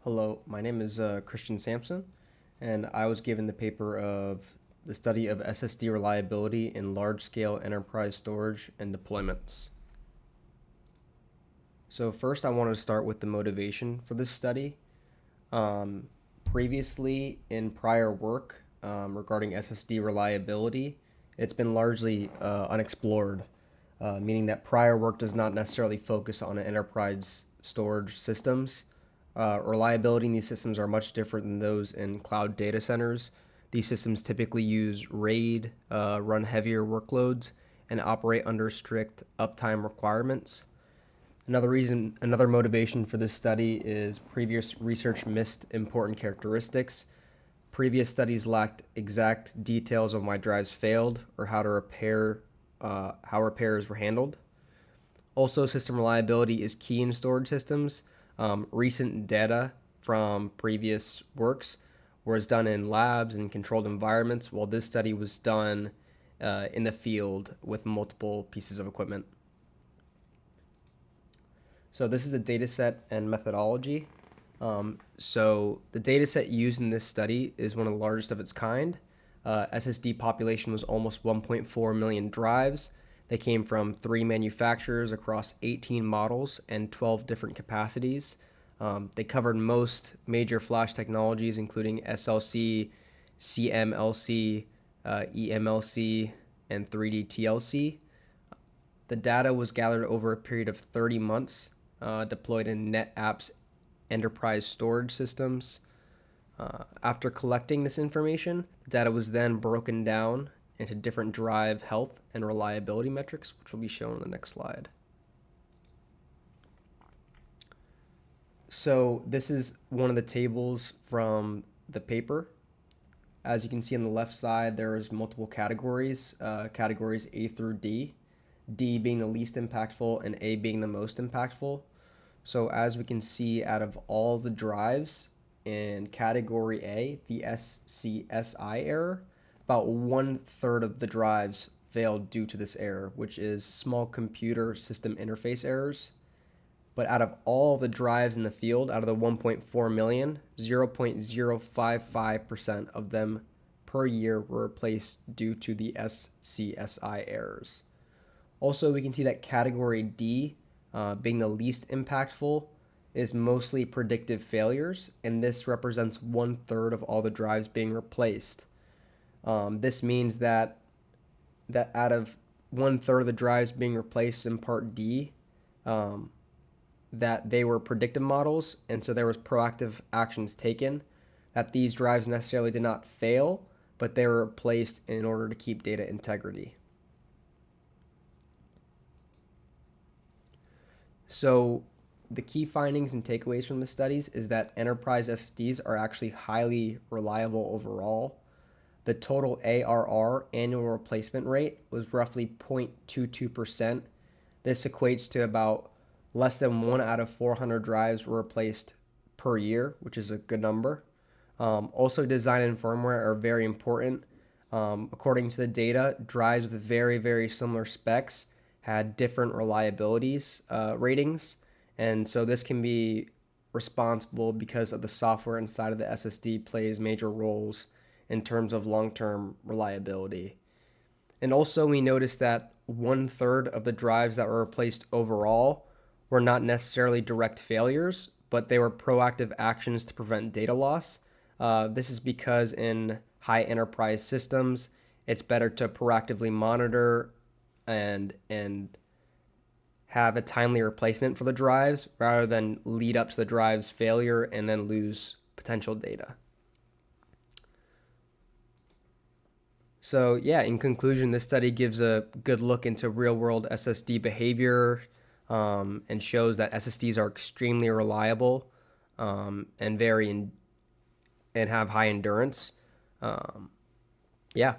Hello, my name is Christian Sampson, and I was given the paper of the study of SSD reliability in large-scale enterprise storage and deployments. So first, I want to start with the motivation for this study. Um, Previously, in prior work regarding SSD reliability, it's been largely unexplored, meaning that prior work does not necessarily focus on enterprise storage systems. Reliability in these systems are much different than those in cloud data centers. These systems typically use RAID, run heavier workloads, and operate under strict uptime requirements. Another motivation for this study is previous research missed important characteristics. Previous studies lacked exact details of why drives failed or how repairs were handled. Also, system reliability is key in storage systems. Recent data from previous works was done in labs and controlled environments, while this study was done in the field with multiple pieces of equipment. So this is a data set and methodology. So the data set used in this study is one of the largest of its kind. SSD population was almost 1.4 million drives. They came from 3 manufacturers across 18 models and 12 different capacities. They covered most major flash technologies, including SLC, CMLC, EMLC, and 3D TLC. The data was gathered over a period of 30 months, deployed in NetApp's enterprise storage systems. After collecting this information, the data was then broken down into different drive health and reliability metrics, which will be shown on the next slide. So this is one of the tables from the paper. As you can see on the left side, there's multiple categories, categories A through D, D being the least impactful and A being the most impactful. So as we can see, out of all the drives in category A, the SCSI error, about 1/3 of the drives failed due to this error, which is small computer system interface errors. But out of all the drives in the field, out of the 1.4 million, 0.055% of them per year were replaced due to the SCSI errors. Also, we can see that category D, being the least impactful, is mostly predictive failures, and this represents 1/3 of all the drives being replaced. This means that out of 1/3 of the drives being replaced in part D, that they were predictive models, and so there was proactive actions taken. That these drives necessarily did not fail, but they were replaced in order to keep data integrity. So the key findings and takeaways from the studies is that enterprise SSDs are actually highly reliable overall. The total ARR, annual replacement rate, was roughly 0.22%. This equates to about less than 1 out of 400 drives were replaced per year, which is a good number. Also, design and firmware are very important. According to the data, drives with very, very similar specs had different reliabilities ratings, and so this can be responsible because of the software inside of the SSD plays major roles in terms of long-term reliability. And also, we noticed that 1/3 of the drives that were replaced overall were not necessarily direct failures, but they were proactive actions to prevent data loss. This is because in high enterprise systems, it's better to proactively monitor and have a timely replacement for the drives rather than lead up to the drive's failure and then lose potential data. So yeah, in conclusion, this study gives a good look into real-world SSD behavior, and shows that SSDs are extremely reliable, and have high endurance. Yeah.